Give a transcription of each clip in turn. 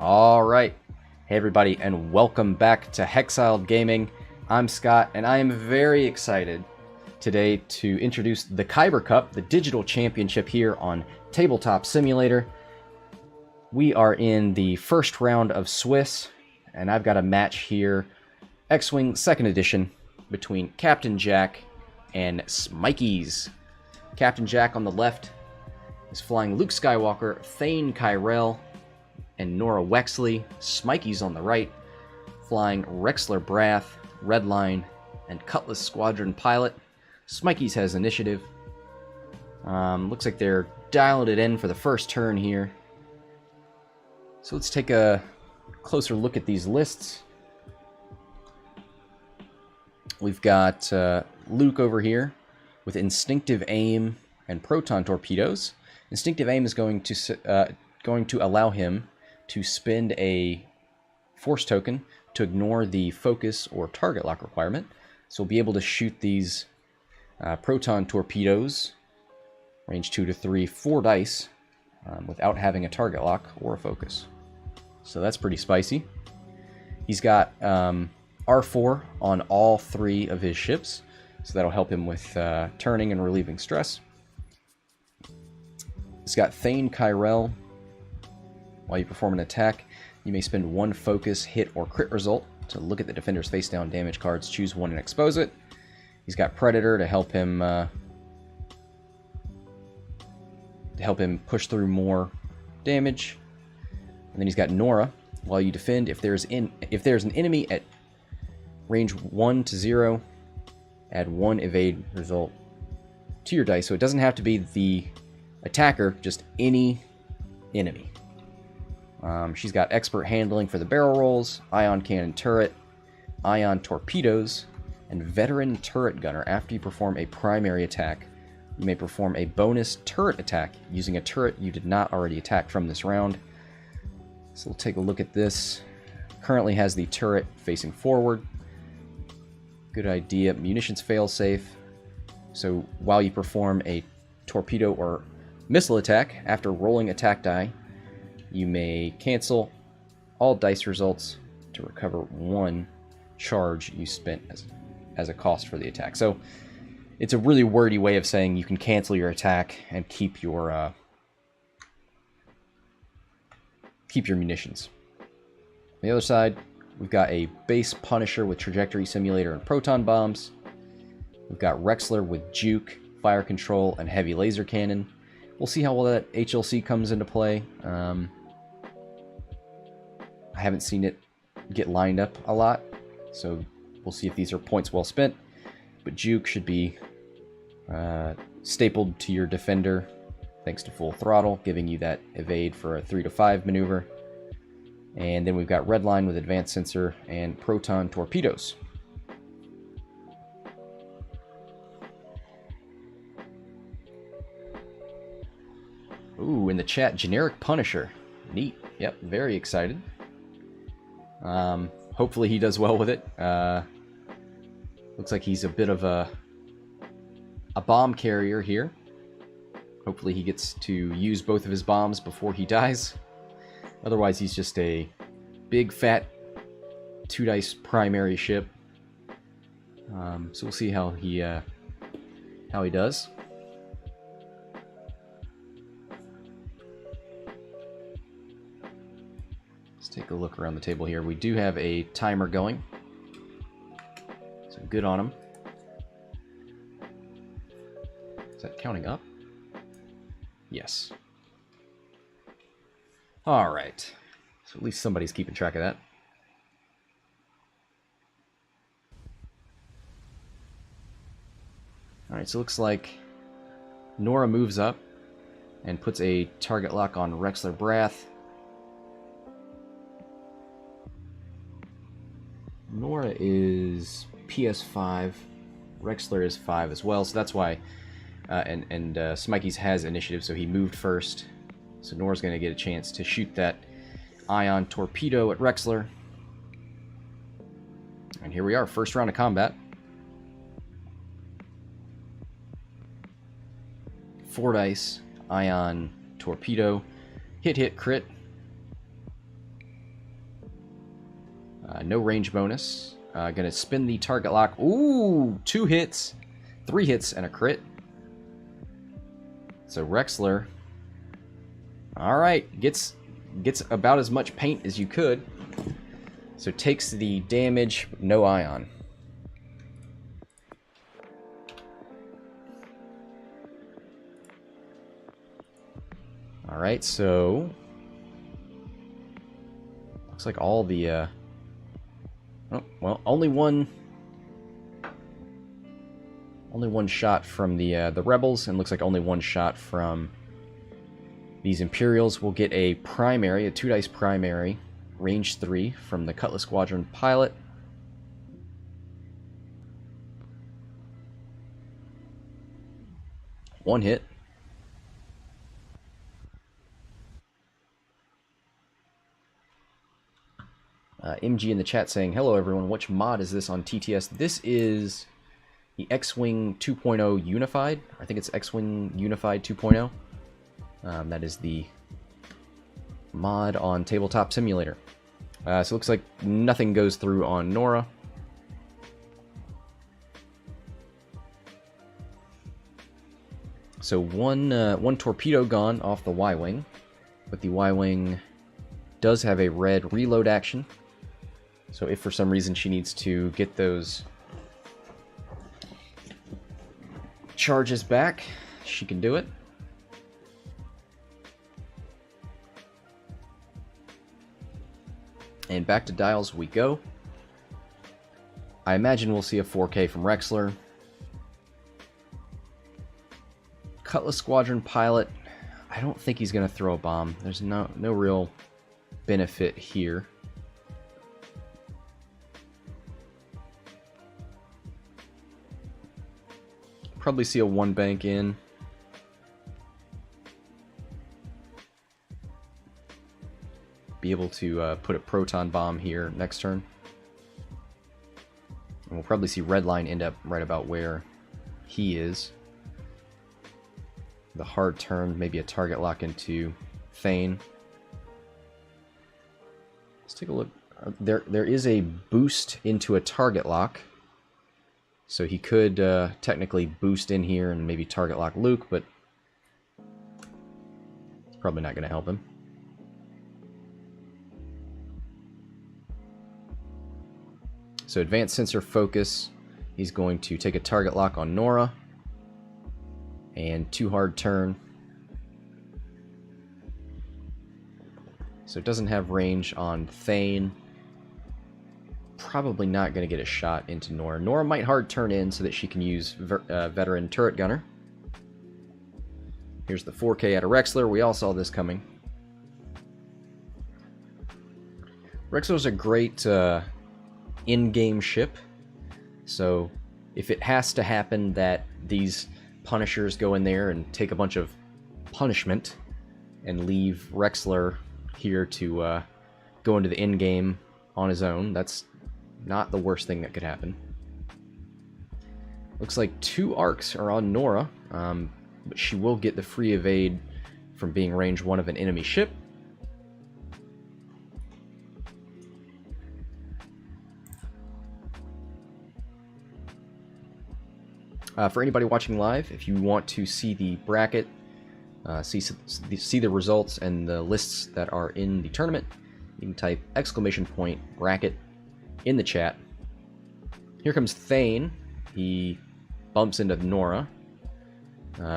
All right. Hey, everybody, and welcome back to Hexiled Gaming. I'm Scott, and I am very excited today to introduce the Kyber Cup, the digital championship here on Tabletop Simulator. We are in the first round of Swiss, and I've got a match here, X-Wing 2nd Edition, between Captain Jack and Smikies. Captain Jack on the left is flying Luke Skywalker, Thane Kyrell, and Norra Wexley. Smikies on the right, flying Rexler Brath, Redline, and Cutlass Squadron pilot. Smikies has initiative. Looks like they're dialing it in for the first turn here. So let's take a closer look at these lists. We've got Luke over here with Instinctive Aim and Proton Torpedoes. Instinctive Aim is going to allow him to spend a force token to ignore the focus or target lock requirement. So we'll be able to shoot these proton torpedoes, range 2 to 3, 4 dice, without having a target lock or a focus. So that's pretty spicy. He's got R4 on all 3 of his ships, so that'll help him with turning and relieving stress. He's got Thane Kyrell. While you perform an attack, you may spend 1 focus, hit, or crit result to look at the defender's face-down damage cards, choose 1 and expose it. He's got Predator to help him push through more damage. And then he's got Norra. While you defend, if there's an enemy at range 1 to 0, add 1 evade result to your dice. So it doesn't have to be the attacker, just any enemy. She's got Expert Handling for the barrel rolls, Ion Cannon Turret, Ion Torpedoes, and Veteran Turret Gunner. After you perform a primary attack, you may perform a bonus turret attack using a turret you did not already attack from this round. So we'll take a look at this. Currently has the turret facing forward. Good idea. Munitions failsafe. So while you perform a torpedo or missile attack, after rolling attack die, you may cancel all dice results to recover 1 charge you spent as a cost for the attack. So it's a really wordy way of saying you can cancel your attack and keep your munitions. On the other side, we've got a base Punisher with Trajectory Simulator and Proton Bombs. We've got Rexler with Juke, Fire Control, and Heavy Laser Cannon. We'll see how well that HLC comes into play. I haven't seen it get lined up a lot, so we'll see if these are points well spent. But Juke should be stapled to your defender thanks to full throttle, giving you that evade for a 3 to 5 maneuver. And then we've got Redline with Advanced Sensor and Proton Torpedoes. Ooh, in the chat, Generic Punisher. Neat. Yep, very excited. Hopefully he does well with it. Looks like he's a bit of a bomb carrier here. Hopefully he gets to use both of his bombs before he dies. Otherwise he's just a big fat 2 dice primary ship. So we'll see how he does. Take a look around the table here. We do have a timer going, so good on him. Is that counting up? Yes. All right. So at least somebody's keeping track of that. All right, so it looks like Norra moves up and puts a target lock on Rexler Brath. Norra is PS5, Rexler is 5 as well, so that's why, and Smikies has initiative, so he moved first. So Norra's going to get a chance to shoot that Ion Torpedo at Rexler. And here we are, first round of combat. 4 dice, Ion Torpedo, hit, hit, crit. No range bonus. Gonna spin the target lock. Ooh, 2 hits, 3 hits, and a crit. So Rexler, alright, gets about as much paint as you could. So takes the damage, no ion. Alright, so looks like all the oh, well, only one shot from the rebels, and looks like only one shot from these Imperials. Will get a primary, a 2 dice primary, range 3 from the Cutlass Squadron pilot. One hit. MG in the chat saying, hello everyone, which mod is this on TTS? This is the X-Wing 2.0 Unified. I think it's X-Wing Unified 2.0. That is the mod on Tabletop Simulator. So it looks like nothing goes through on Norra. So one torpedo gone off the Y-Wing, but the Y-Wing does have a red reload action. So if for some reason she needs to get those charges back, she can do it. And back to dials we go. I imagine we'll see a 4K from Rexler. Cutlass Squadron pilot, I don't think he's going to throw a bomb. There's no real benefit here. Probably see a 1 bank in. Be able to put a proton bomb here next turn. And we'll probably see Redline end up right about where he is. The hard turn, maybe a target lock into Thane. Let's take a look. There is a boost into a target lock. So he could technically boost in here and maybe target lock Luke, but it's probably not going to help him. So advanced sensor focus, he's going to take a target lock on Norra, and 2 hard turn. So it doesn't have range on Thane. Probably not going to get a shot into Norra. Norra might hard turn in so that she can use veteran turret gunner. Here's the 4K out of Rexler. We all saw this coming. Rexler's a great in-game ship. So if it has to happen that these Punishers go in there and take a bunch of punishment and leave Rexler here to go into the in-game on his own, that's not the worst thing that could happen. Looks like 2 arcs are on Norra, but she will get the free evade from being range 1 of an enemy ship. For anybody watching live, if you want to see the bracket, see the results and the lists that are in the tournament, you can type !bracket in the chat. Here comes Thane. He bumps into Norra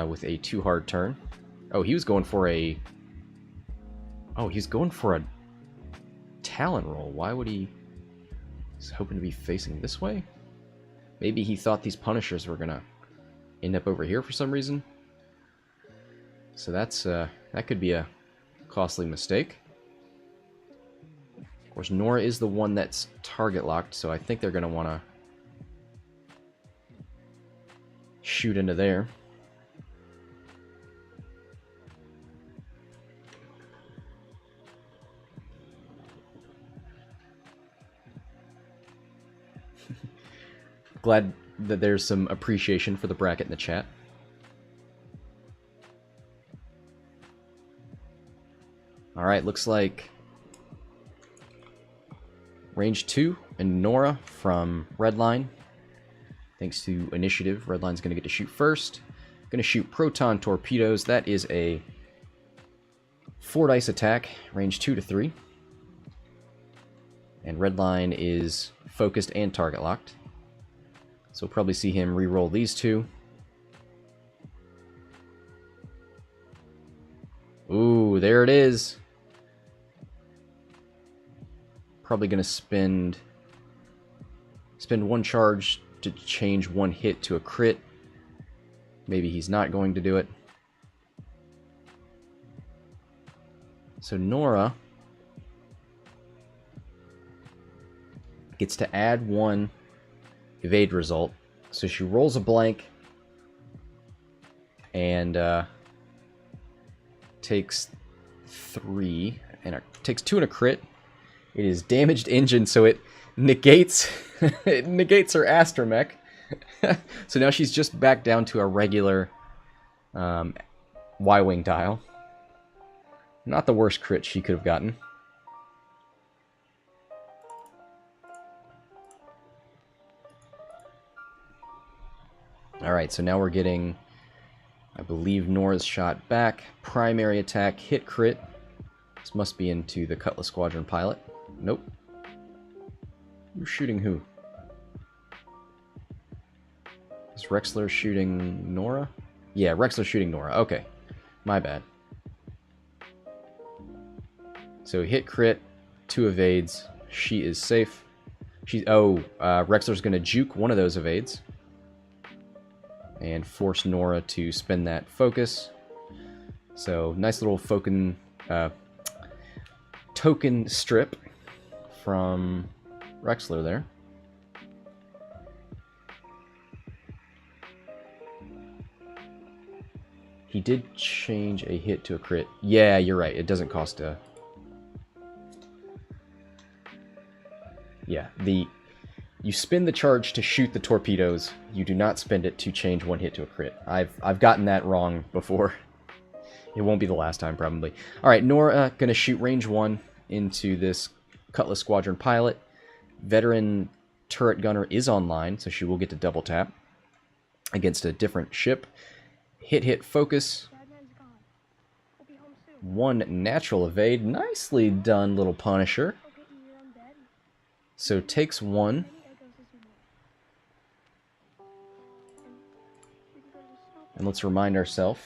with a 2 hard turn. Oh, he was going for a... Oh, he's going for a talon roll. Why would he... He's hoping to be facing this way? Maybe he thought these Punishers were gonna end up over here for some reason. So that's that could be a costly mistake. Of course, Norra is the one that's target locked, so I think they're gonna want to shoot into there. Glad that there's some appreciation for the bracket in the chat. Alright, looks like range 2, and Norra from Redline. Thanks to initiative, Redline's going to get to shoot first. Going to shoot proton torpedoes. That is a 4 dice attack, range 2 to 3. And Redline is focused and target locked. So we'll probably see him re-roll these two. Ooh, there it is. Probably going to spend 1 charge to change 1 hit to a crit. Maybe he's not going to do it. So Norra gets to add 1 evade result. So she rolls a blank and takes 3 and takes 2 and a crit. It is damaged engine, so it negates it negates her astromech. So now she's just back down to a regular Y-wing dial. Not the worst crit she could have gotten. Alright, so now we're getting, I believe, Norra's shot back. Primary attack, hit crit. This must be into the Cutlass Squadron pilot. Nope. Who's shooting who? Is Rexler shooting Norra? Yeah, Rexler shooting Norra. Okay. My bad. So hit crit, 2 evades. She is safe. Rexler's going to juke one of those evades. And force Norra to spend that focus. So nice little token strip from Rexler there. He did change a hit to a crit. Yeah, you're right. It doesn't cost a... Yeah, you spend the charge to shoot the torpedoes. You do not spend it to change 1 hit to a crit. I've gotten that wrong before. It won't be the last time, probably. Alright, Norra gonna shoot range 1 into this Cutlass Squadron pilot. Veteran turret gunner is online, so she will get to double tap against a different ship. Hit, focus. 1 natural evade. Nicely done, little Punisher. So takes 1. And let's remind ourselves,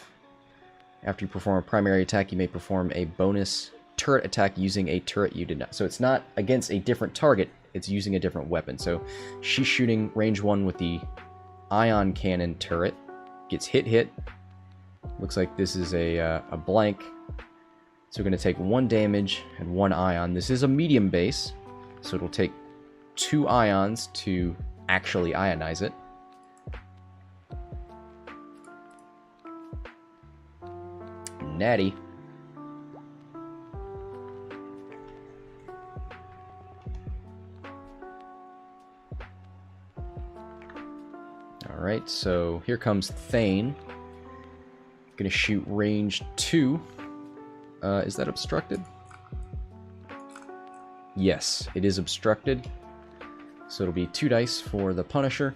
after you perform a primary attack, you may perform a bonus turret attack using a turret you did not. So it's not against a different target, it's using a different weapon. So she's shooting range 1 with the ion cannon turret. Gets hit. Looks like this is a blank. So we're going to take 1 damage and 1 ion. This is a medium base, so it'll take 2 ions to actually ionize it. Natty. Alright, so here comes Thane. Gonna shoot range 2. Is that obstructed? Yes, it is obstructed. So it'll be 2 dice for the Punisher.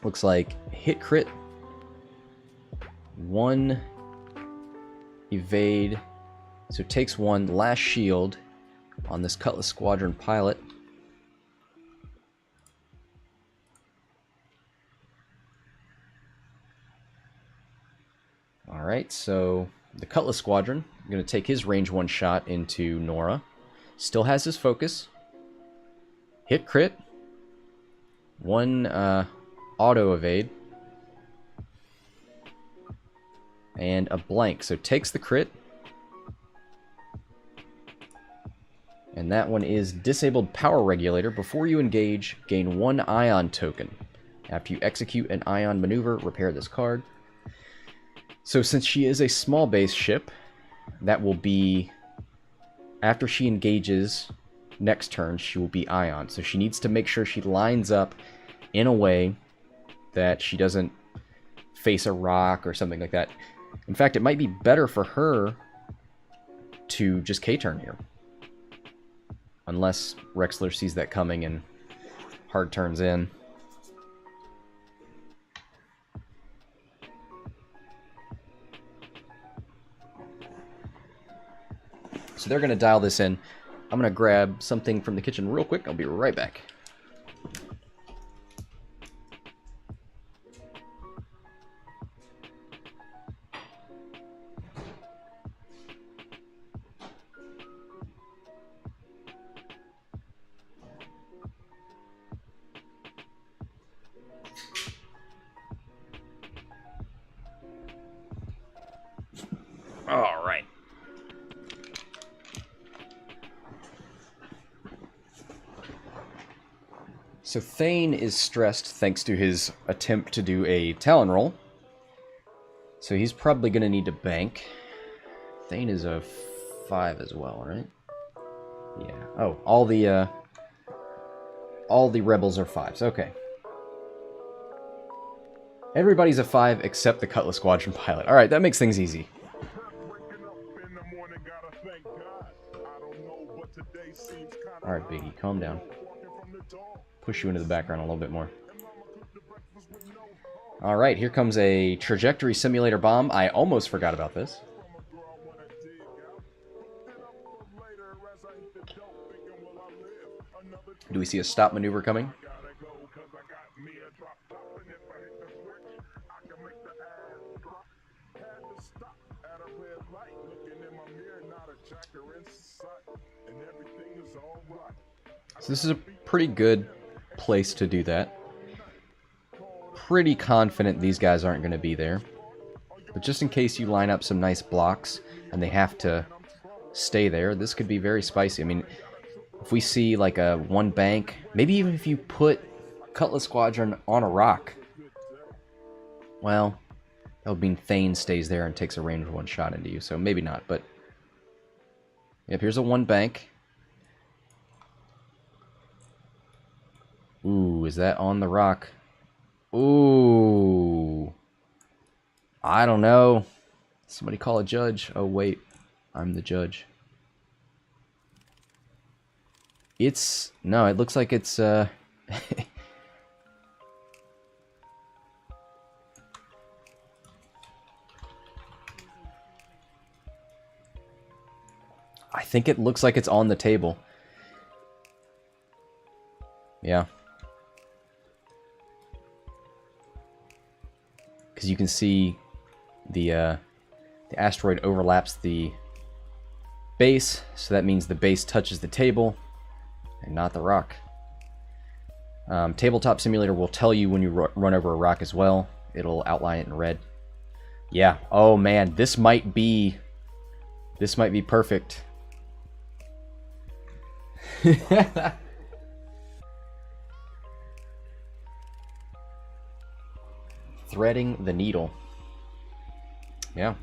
Looks like hit crit, 1 evade, so takes 1 last shield on this Cutlass Squadron pilot. Alright, so the Cutlass Squadron, going to take his range 1 shot into Norra. Still has his focus. Hit crit, 1 auto evade, and a blank, so takes the crit, and that one is disabled power regulator. Before you engage, gain 1 ion token. After you execute an ion maneuver, repair this card. So since she is a small base ship, that will be after she engages next turn, she will be ion, so she needs to make sure she lines up in a way that she doesn't face a rock or something like that. In fact, it might be better for her to just K-turn here. Unless Rexler sees that coming and hard turns in. So they're going to dial this in. I'm going to grab something from the kitchen real quick. I'll be right back. All right. So Thane is stressed thanks to his attempt to do a Talon roll. So he's probably going to need to bank. Thane is a 5 as well, right? Yeah. Oh, all the rebels are 5s. Okay. Everybody's a 5 except the Cutlass Squadron pilot. All right, that makes things easy. All right, Biggie, calm down. Push you into the background a little bit more. All right, here comes a trajectory simulator bomb. I almost forgot about this. Do we see a stop maneuver coming? So this is a pretty good place to do that. Pretty confident these guys aren't going to be there. But just in case you line up some nice blocks and they have to stay there, this could be very spicy. I mean, if we see like a one bank, maybe even if you put Cutlass Squadron on a rock, well, that would mean Thane stays there and takes a range 1 shot into you, so maybe not, but yep, here's a one bank. Ooh, is that on the rock? Ooh. I don't know. Somebody call a judge. Oh, wait. I'm the judge. It's... No, it looks like it's... I think it looks like it's on the table. Yeah. Because you can see the asteroid overlaps the base, so that means the base touches the table and not the rock. Tabletop Simulator will tell you when you run over a rock as well. It'll outline it in red. Yeah. Oh man, this might be perfect. Threading the needle. Yeah.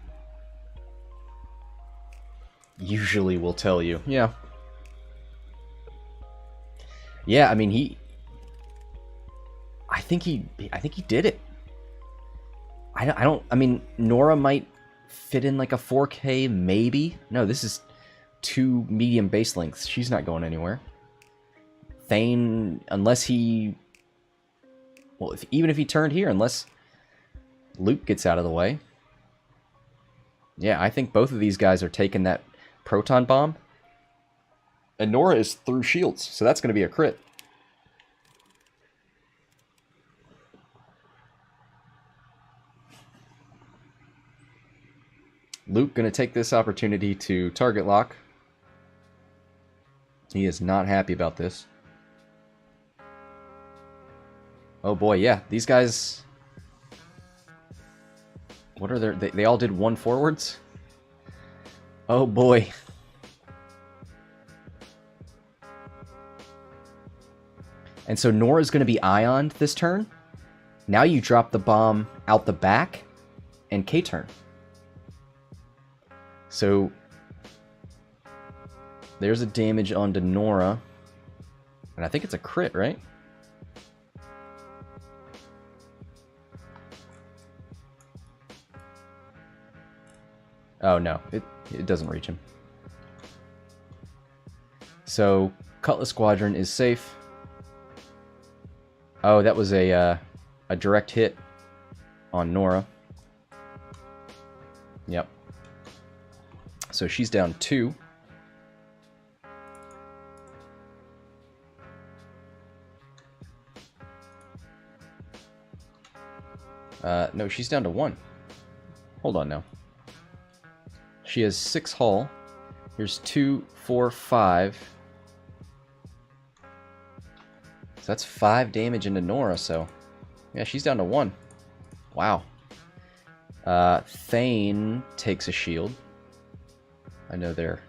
Usually will tell you. Yeah. Yeah, I mean I think he did it. I mean, Norra might fit in like a 4K maybe. No, this is 2 medium base lengths. She's not going anywhere. Thane, unless he... Well, even if he turned here, unless Luke gets out of the way. Yeah, I think both of these guys are taking that proton bomb. And Norra is through shields, so that's going to be a crit. Luke going to take this opportunity to target lock. He is not happy about this. Oh boy, yeah, these guys... What are their... They all did 1 forwards? Oh boy. And so Norra's going to be ioned this turn. Now you drop the bomb out the back and K-turn. So there's a damage onto Norra. And I think it's a crit, right? Oh, no. It doesn't reach him. So, Cutlass Squadron is safe. Oh, that was a direct hit on Norra. Yep. So she's down 2. No, she's down to 1. Hold on now. She has 6 hull. Here's 2, 4, 5. So that's 5 damage into Norra, so... Yeah, she's down to 1. Wow. Thane takes a shield. I know they're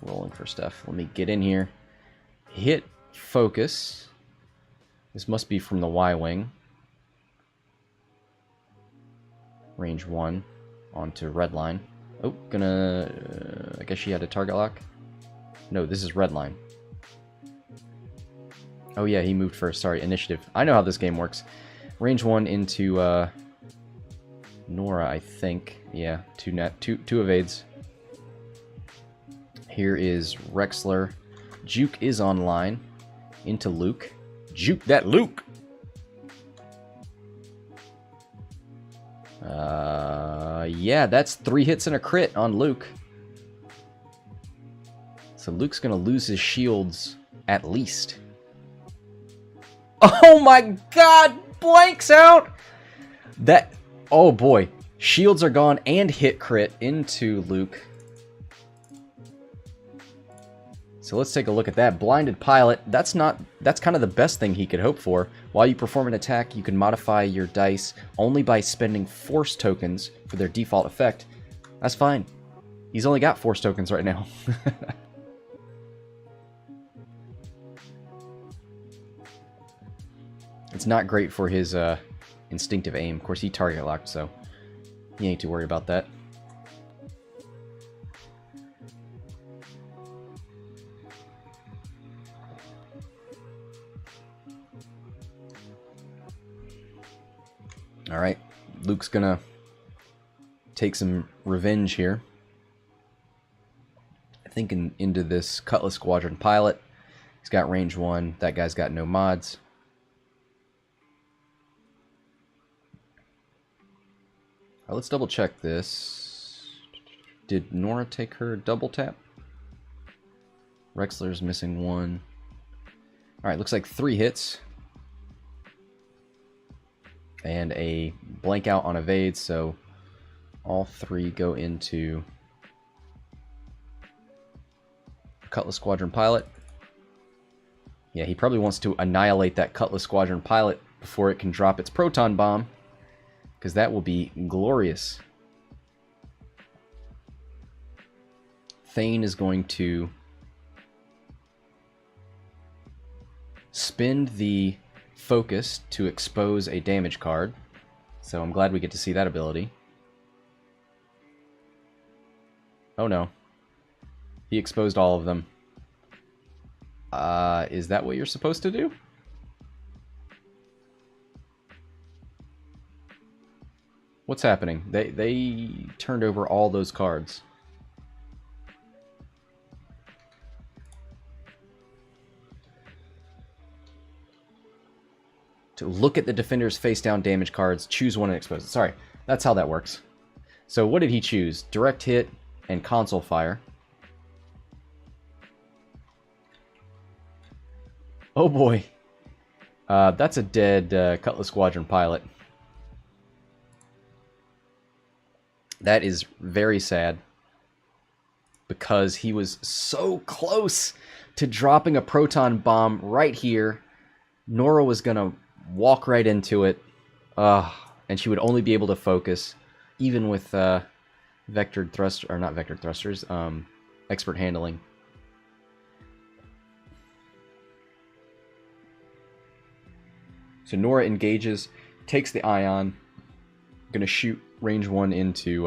rolling for stuff. Let me get in here. Hit focus. This must be from the Y-Wing. Range 1 onto Redline. Oh, gonna... I guess she had a target lock. No, this is Redline. Oh yeah, he moved first. Sorry, initiative. I know how this game works. Range 1 into Norra, I think. Yeah, two evades. Here is Rexler. Juke is online. Into Luke. Juke that Luke! Yeah, that's 3 hits and a crit on Luke. So Luke's gonna lose his shields at least. Oh my god! Blanks out! That... Oh boy. Shields are gone and hit crit into Luke. So let's take a look at that. Blinded Pilot. That's kind of the best thing he could hope for. While you perform an attack, you can modify your dice only by spending Force tokens for their default effect. That's fine. He's only got Force tokens right now. It's not great for his instinctive aim. Of course, he target locked, so you ain't to worry about that. Alright, Luke's gonna take some revenge here. I think into this Cutlass Squadron pilot. He's got range 1. That guy's got no mods. Let's double check this. Did Norra take her double tap? Rexler's missing 1. Alright, looks like 3 hits. And a blank out on evade, so all 3 go into Cutlass Squadron pilot. Yeah, he probably wants to annihilate that Cutlass Squadron pilot before it can drop its proton bomb, because that will be glorious. Thane is going to spend the focus to expose a damage card. So I'm glad we get to see that ability. Oh no. He exposed all of them. Is that what you're supposed to do? What's happening? They turned over all those cards. To look at the defender's face-down damage cards, choose one and expose it. Sorry, that's how that works. So what did he choose? Direct hit and console fire. Oh boy. That's a dead Cutlass Squadron pilot. That is very sad, because he was so close to dropping a proton bomb right here. Norra was going to walk right into it, and she would only be able to focus, even with vectored thrust, or not vectored thrusters, expert handling. So Norra engages, takes the ion, gonna shoot range 1 into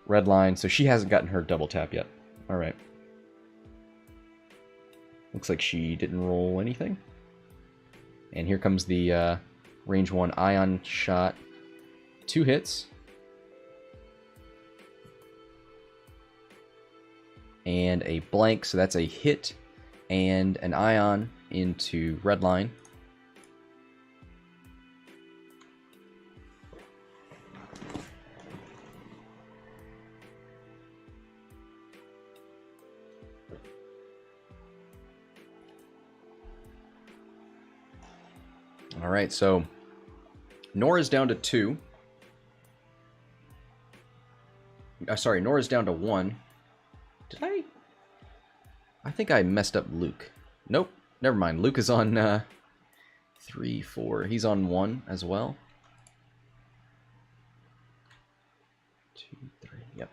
Redline, so she hasn't gotten her double tap yet. Alright. Looks like she didn't roll anything. And here comes the range 1 ion shot. 2 hits. and a blank, so that's a hit and an ion into Redline. Alright, so Norra's down to 2. Sorry, Norra's down to 1. Did I think I messed up Luke. Nope, never mind. Luke is on 3, 4. He's on 1 as well. 2, 3, yep.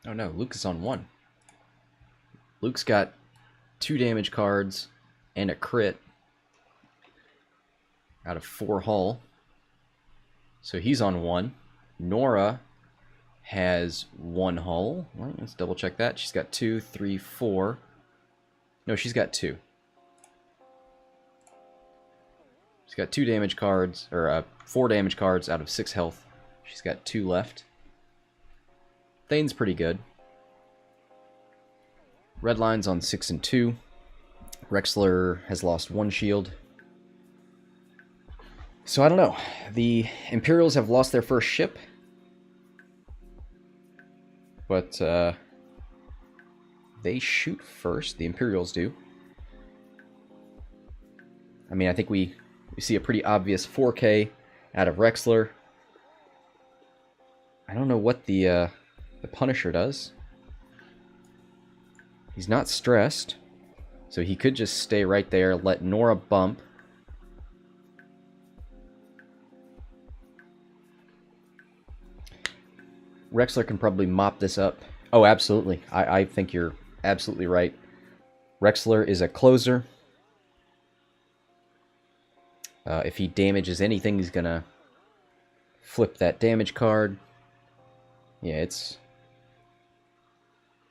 Oh no, Luke is on 1. Luke's got 2 damage cards and a crit out of 4 hull. So he's on 1. Norra has 1 hull. Well, let's double check that. She's got 2, 3, 4. No, she's got 2. She's got 2 damage cards, or 4 damage cards out of 6 health. She's got 2 left. Thane's pretty good. Redline's on 6 and 2. Rexler has lost 1 shield. So I don't know. The Imperials have lost their first ship. But they shoot first. The Imperials do. I mean, I think we see a pretty obvious 4K out of Rexler. I don't know what the Punisher does. He's not stressed, so he could just stay right there, let Norra bump. Rexler can probably mop this up. Oh, absolutely. I think you're absolutely right. Rexler is a closer. If he damages anything, he's going to flip that damage card. Yeah, it's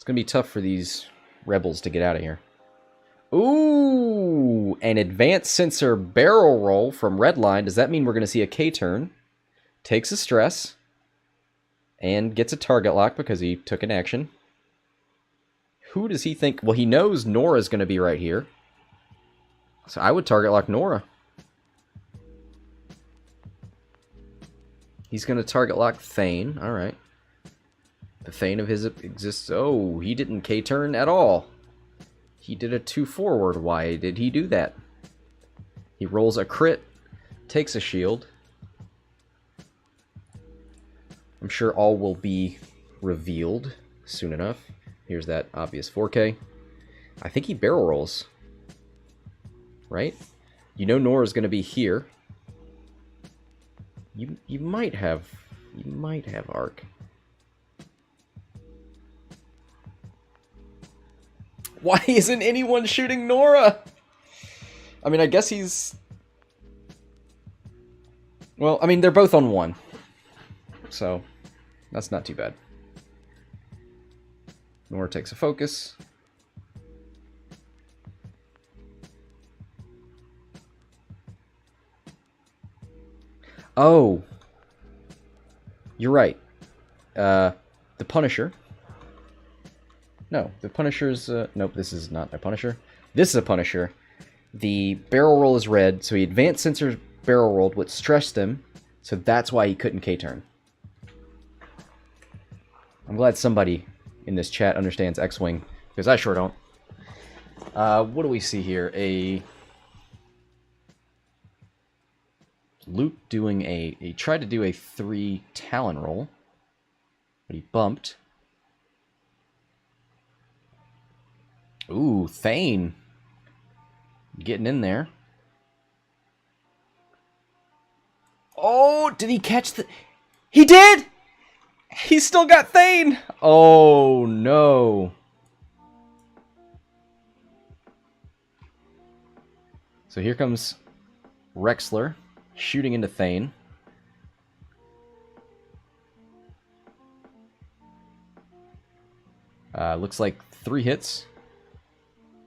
going to be tough for these rebels to get out of here. Ooh, an advanced sensor barrel roll from Redline. Does that mean we're going to see a K-turn? Takes a stress. And gets a target lock because he took an action. Who does he think? Well, he knows Norra's going to be right here. So I would target lock Norra. He's going to target lock Thane. Alright. The Thane of his exists. Oh, he didn't K-turn at all. He did a 2 forward. Why did he do that? He rolls a crit. Takes a shield. I'm sure all will be revealed soon enough. Here's that obvious 4K. I think he barrel rolls. Right? You know Norra's going to be here. You might have arc. Why isn't anyone shooting Norra? I mean, I guess he's... Well, I mean, they're both on 1. So, that's not too bad. Norra takes a focus. Oh. You're right. The Punisher. No, the Punisher's... nope, this is not a Punisher. This is a Punisher. The barrel roll is red, so he advanced sensor barrel rolled, which stressed him, so that's why he couldn't K-turn. I'm glad somebody in this chat understands X-Wing, because I sure don't. What do we see here? Luke doing he tried to do a 3 Talon roll, but he bumped. Ooh, Thane. Getting in there. Oh, did he catch the... He did! He's still got Thane! Oh, no. So here comes Rexler shooting into Thane. Looks like 3 hits.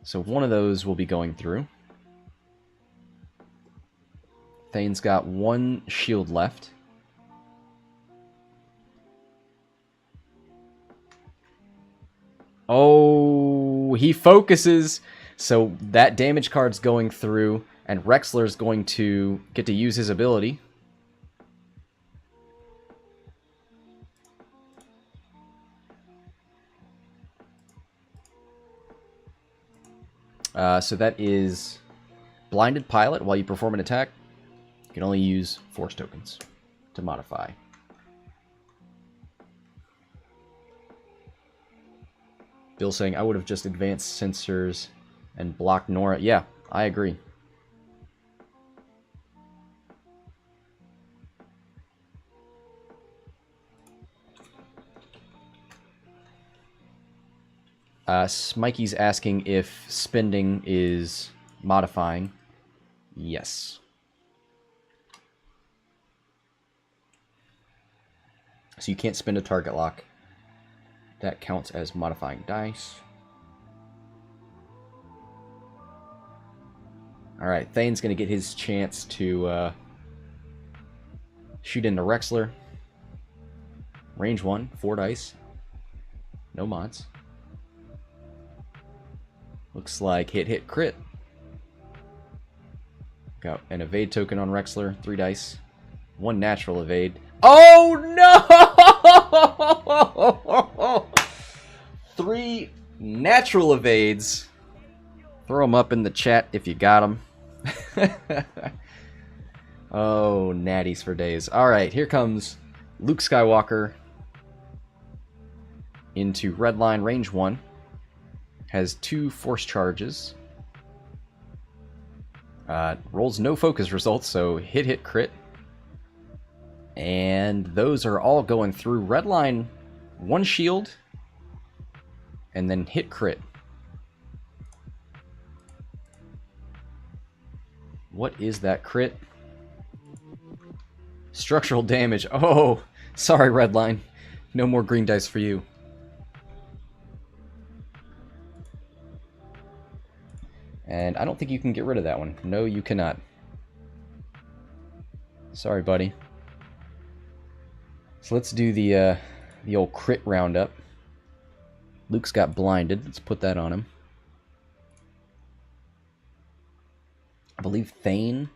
So one of those will be going through. Thane's got 1 shield left. Oh, he focuses. So that damage card's going through, and Rexler's going to get to use his ability. So that is Blinded Pilot. While you perform an attack, you can only use Force tokens to modify. Bill saying, I would have just advanced sensors and blocked Norra. Yeah, I agree. Smikies asking if spending is modifying. Yes. So you can't spend a target lock. That counts as modifying dice. Alright, Thane's going to get his chance to shoot into Rexler. Range 1, 4 dice. No mods. Looks like hit, crit. Got an evade token on Rexler, 3 dice. 1 natural evade. Oh no! 3 natural evades. Throw them up in the chat if you got them. Oh, natties for days. Alright, here comes Luke Skywalker into Redline, range 1. Has 2 force charges. Rolls no focus results, so hit, crit. And those are all going through. Redline, 1 shield. And then hit, crit. What is that crit? Structural damage. Oh, sorry, Redline. No more green dice for you. And I don't think you can get rid of that one. No, you cannot. Sorry, buddy. So let's do the old crit roundup. Luke's got blinded. Let's put that on him. I believe Thane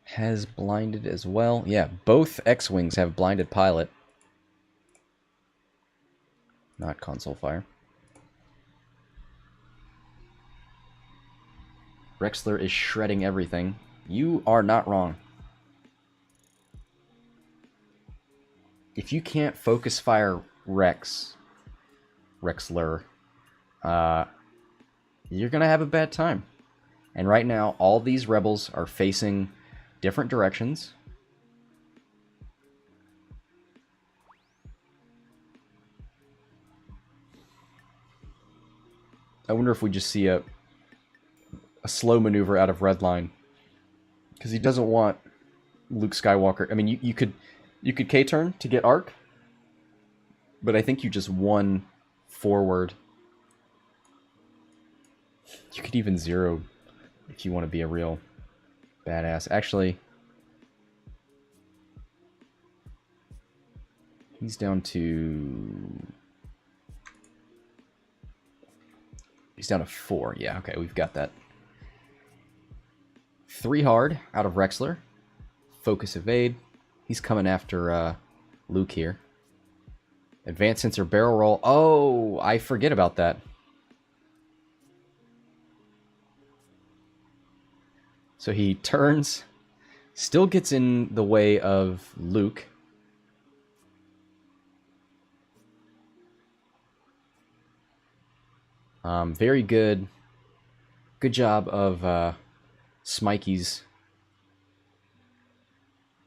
has blinded as well. Yeah, both X-Wings have blinded pilot. Not console fire. Rexler is shredding everything. You are not wrong. If you can't focus fire Rexler, you're going to have a bad time. And right now, all these rebels are facing different directions. I wonder if we just see a slow maneuver out of Redline, because he doesn't want Luke Skywalker. I mean, you could K-turn to get arc, but I think you just won forward. You could even zero if you want to be a real badass. Actually, he's down to 4. Yeah, okay, we've got that. 3 hard out of Rexler. Focus evade. He's coming after Luke here. Advanced sensor barrel roll. Oh, I forget about that. So he turns, still gets in the way of Luke. Very good. Good job of Smikies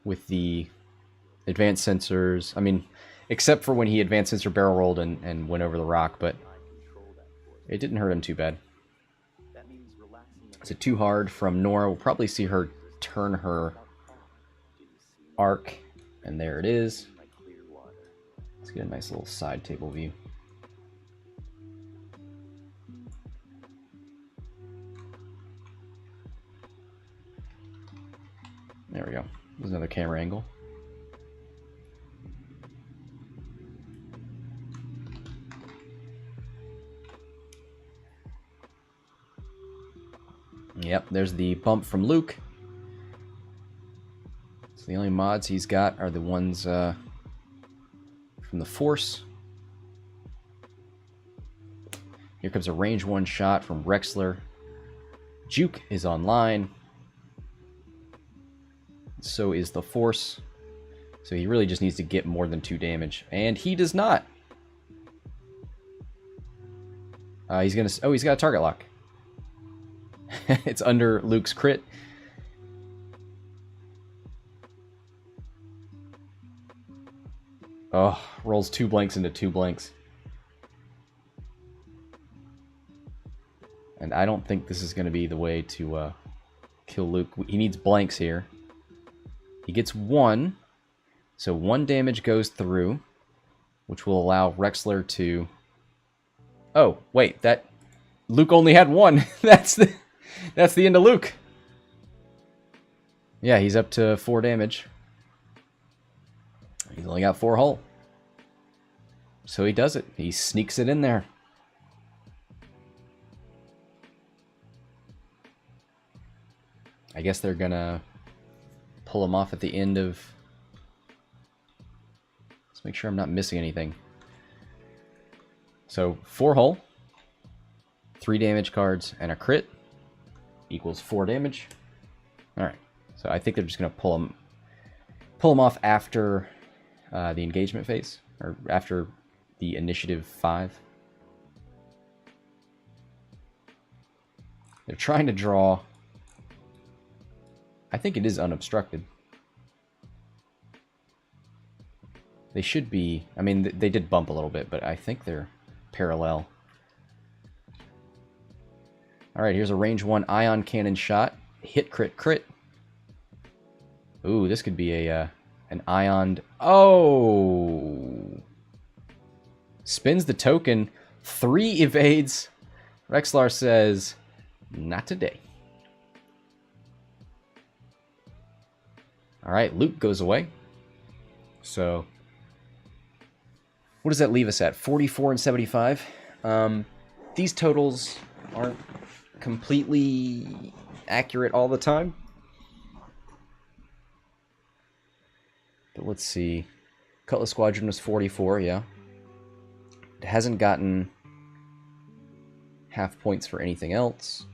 with the advanced sensors. I mean, except for when he advanced sensor barrel rolled and went over the rock, but it didn't hurt him too bad. It's a 2 hard from Norra. We'll probably see her turn her arc, and there it is. Let's get a nice little side table view. There we go. There's another camera angle. Yep, there's the bump from Luke. So the only mods he's got are the ones from the Force. Here comes a range 1 shot from Rexler. Juke is online. So is the Force. So he really just needs to get more than 2 damage. And he does not. He's gonna... Oh, he's got a target lock. It's under Luke's crit. Oh, rolls 2 blanks into 2 blanks. And I don't think this is going to be the way to kill Luke. He needs blanks here. He gets 1. So 1 damage goes through, which will allow Rexler to... Oh, wait, that... Luke only had 1. That's the end of Luke. Yeah, he's up to 4 damage. He's only got 4 hull. So he does it. He sneaks it in there. I guess they're gonna pull him off at the end of... Let's make sure I'm not missing anything. So 4 hull, 3 damage cards, and a crit equals 4 damage. Alright, so I think they're just gonna pull him off after the engagement phase, or after the initiative 5. They're trying to draw... I think it is unobstructed. They should be... I mean, they did bump a little bit, but I think they're parallel. Alright, here's a range 1 ion cannon shot. Hit, crit, crit. Ooh, this could be a an ioned... Oh! Spins the token. 3 evades. Rexler says, not today. Alright, Luke goes away. So, what does that leave us at? 44 and 75. These totals aren't completely accurate all the time. But let's see. Cutlass Squadron was 44, yeah. It hasn't gotten half points for anything else.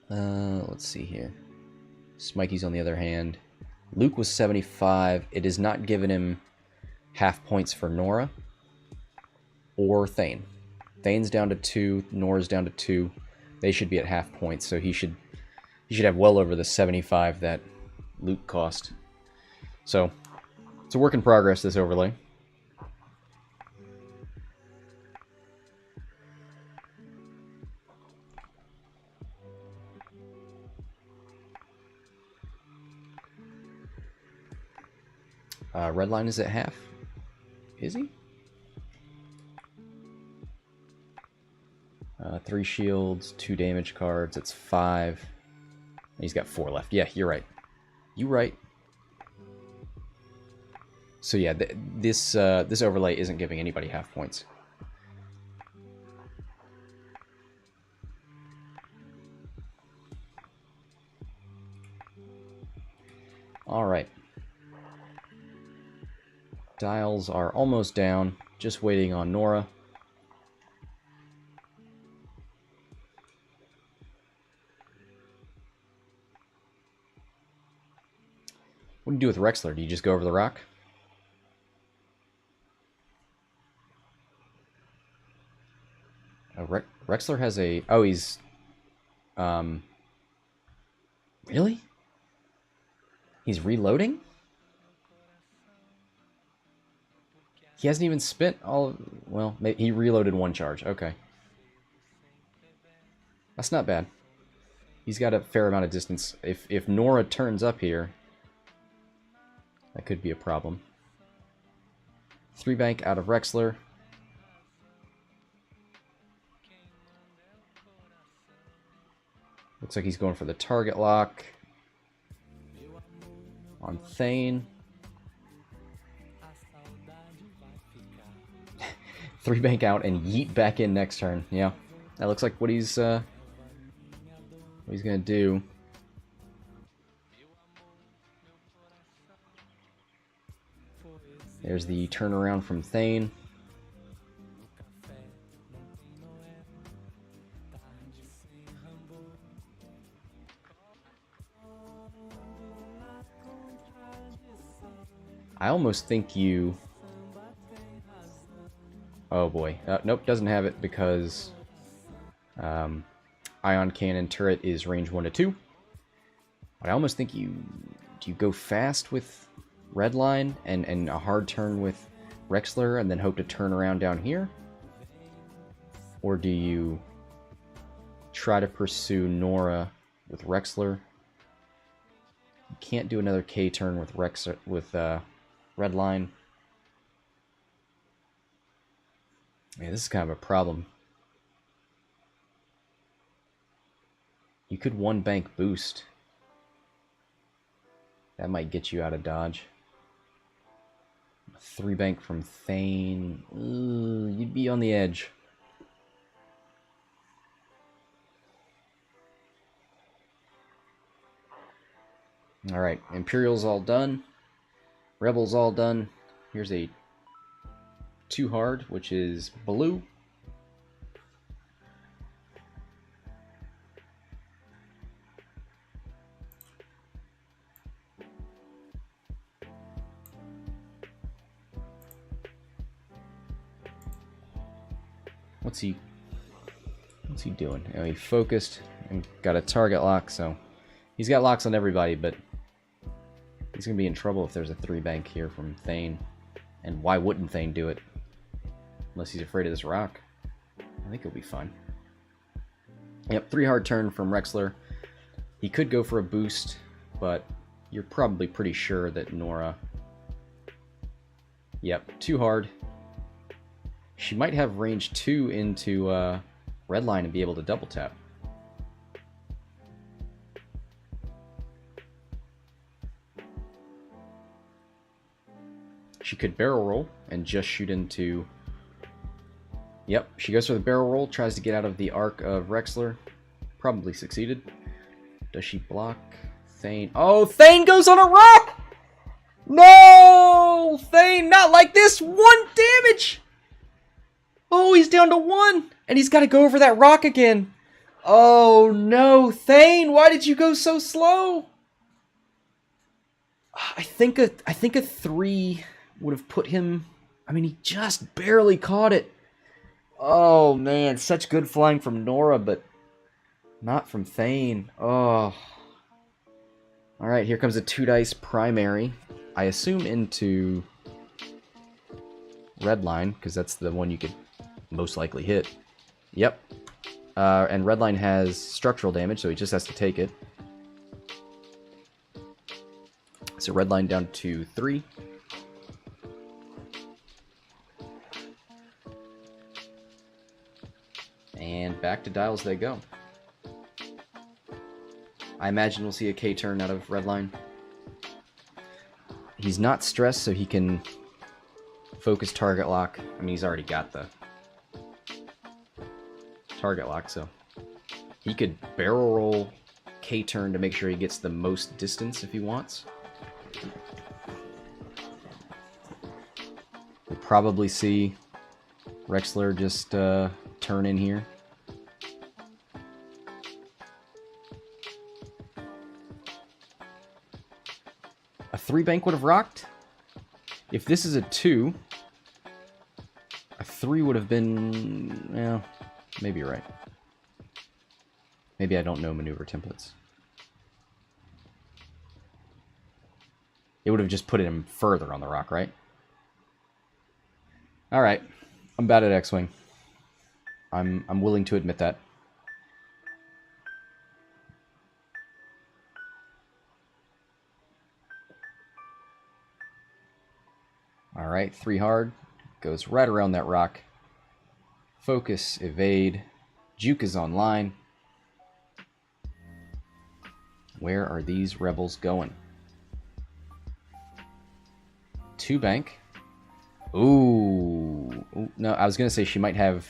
Let's see here. Smikies, on the other hand. Luke was 75. It has not given him half points for Norra or Thane. Thane's down to 2. Norra's down to 2. They should be at half points, so he should have well over the 75 that Luke cost. So, it's a work in progress, this overlay. Redline is at half. Is he? 3 shields, 2 damage cards. It's 5. He's got 4 left. Yeah, you're right. You right. So yeah, this overlay isn't giving anybody half points. All right. Dials are almost down. Just waiting on Norra. What do you do with Rexler? Do you just go over the rock? Rexler has a... Oh, he's... Really? He's reloading? He hasn't even spent all... Well, he reloaded 1 charge. Okay. That's not bad. He's got a fair amount of distance. If Norra turns up here, that could be a problem. 3 bank out of Rexler. Looks like he's going for the target lock. on Thane. 3 bank out and yeet back in next turn. Yeah, that looks like what he's gonna do. There's the turnaround from Thane. I almost think you... Oh boy. Nope, doesn't have it because Ion Cannon turret is range 1 to 2. But I almost think you... Do you go fast with Redline and a hard turn with Rexler and then hope to turn around down here? Or do you try to pursue Norra with Rexler? You can't do another K turn with Redline. Yeah, this is kind of a problem. You could 1 bank boost. That might get you out of dodge. 3 bank from Thane. You'd be on the edge. Alright, Imperial's all done. Rebel's all done. Here's a 2 hard, which is blue. What's he doing? You know, he focused and got a target lock, so he's got locks on everybody, but he's gonna be in trouble if there's a 3 bank here from Thane. And why wouldn't Thane do it? Unless he's afraid of this rock. I think he'll be fine. Yep, 3 hard turn from Rexler. He could go for a boost, but you're probably pretty sure that Norra... Yep, 2 hard. She might have range 2 into Redline and be able to double tap. She could barrel roll and just shoot into... Yep, she goes for the barrel roll, tries to get out of the arc of Rexler. Probably succeeded. Does she block Thane? Oh, Thane goes on a rock! No! Thane, not like this! 1 damage! Oh, he's down to 1! And he's got to go over that rock again. Oh, no. Thane, why did you go so slow? I think a 3 would have put him... I mean, he just barely caught it. Oh, man. Such good flying from Norra, but not from Thane. Oh. Alright, here comes a 2 dice primary. I assume into Redline, because that's the one you could most likely hit. Yep. And Redline has structural damage, so he just has to take it. So Redline down to 3. And back to dials they go. I imagine we'll see a K turn out of Redline. He's not stressed, so he can focus target lock. I mean, he's already got the target lock, so he could barrel roll K turn to make sure he gets the most distance if he wants. We'll probably see Rexler just turn in here. A 3 bank would have rocked. If this is a 2, a 3 would have been... Well, maybe you're right. Maybe I don't know maneuver templates. It would have just put him further on the rock, right? Alright. I'm bad at X-Wing. I'm willing to admit that. Alright, 3 hard. Goes right around that rock. Focus, evade. Juke is online. Where are these rebels going? 2 bank. Ooh. No, I was going to say she might have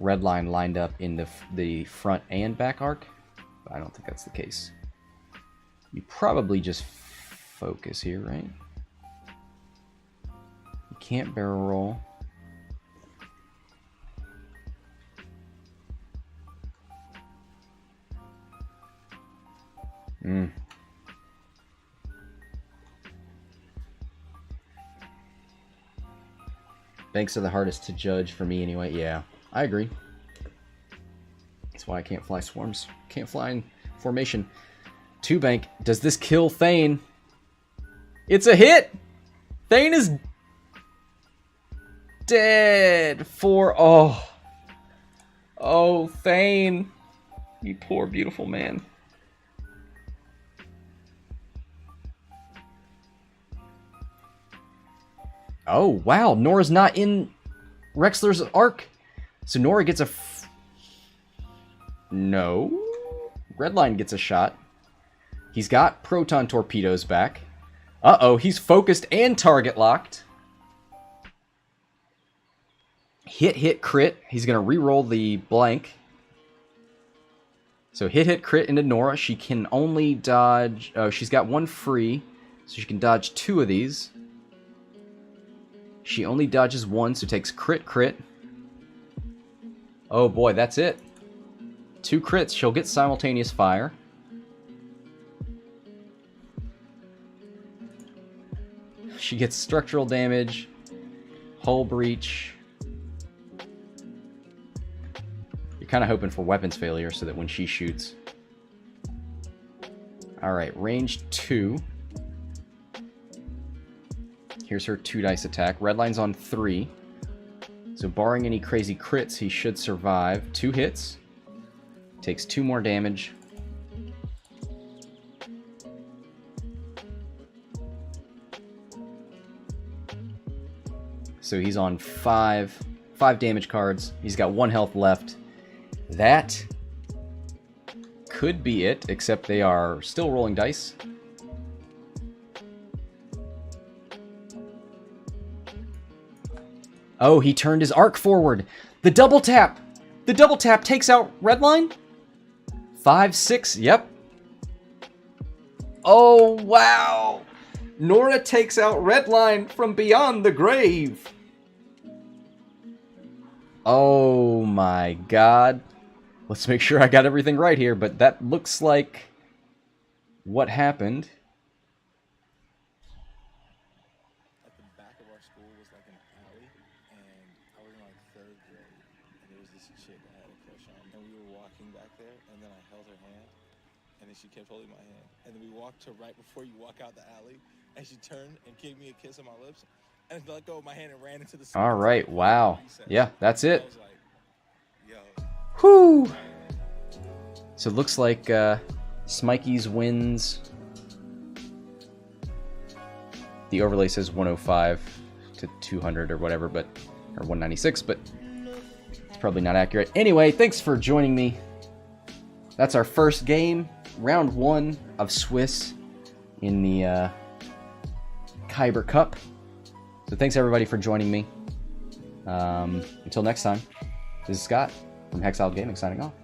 Redline lined up in the front and back arc, but I don't think that's the case. You probably just focus here, right? You can't barrel roll. Banks are the hardest to judge for me anyway. Yeah, I agree. That's why I can't fly swarms. Can't fly in formation. 2 bank. Does this kill Thane? It's a hit! Thane is dead for... Oh. Oh, Thane. You poor, beautiful man. Oh, wow. Norra's not in Rexler's arc. So Norra gets a... No. Redline gets a shot. He's got proton torpedoes back. Uh-oh, he's focused and target locked. Hit, hit, crit. He's going to re-roll the blank. So hit, hit, crit into Norra. She can only dodge... Oh, she's got 1 free. So she can dodge 2 of these. She only dodges 1, so takes crit, crit. Oh boy, that's it. 2 crits. She'll get simultaneous fire. She gets structural damage, hull breach. You're kind of hoping for weapons failure so that when she shoots. Alright, range 2. Here's her 2 dice attack. Redline's on 3. So barring any crazy crits, he should survive. 2 hits. Takes 2 more damage. So he's on 5 damage cards. He's got 1 health left. That could be it, except they are still rolling dice. Oh, he turned his arc forward. The double tap. The double tap takes out Redline. 5, 6. Yep. Oh, wow. Norra takes out Redline from beyond the grave. Oh, my God. Let's make sure I got everything right here, but that looks like what happened. She kept holding my hand, and then we walked to right before you walk out the alley, and she turned and gave me a kiss on my lips, and let go of my hand and ran into the... All right, wow. Yeah, that's it. I was like, yo. Whew. So it looks like Smikies wins. The overlay says 105 to 200 or whatever, but or 196, but it's probably not accurate. Anyway, thanks for joining me. That's our first game. Round 1 of Swiss in the Kyber Cup. So thanks everybody for joining me. Until next time, this is Scott from Hexiled Gaming signing off.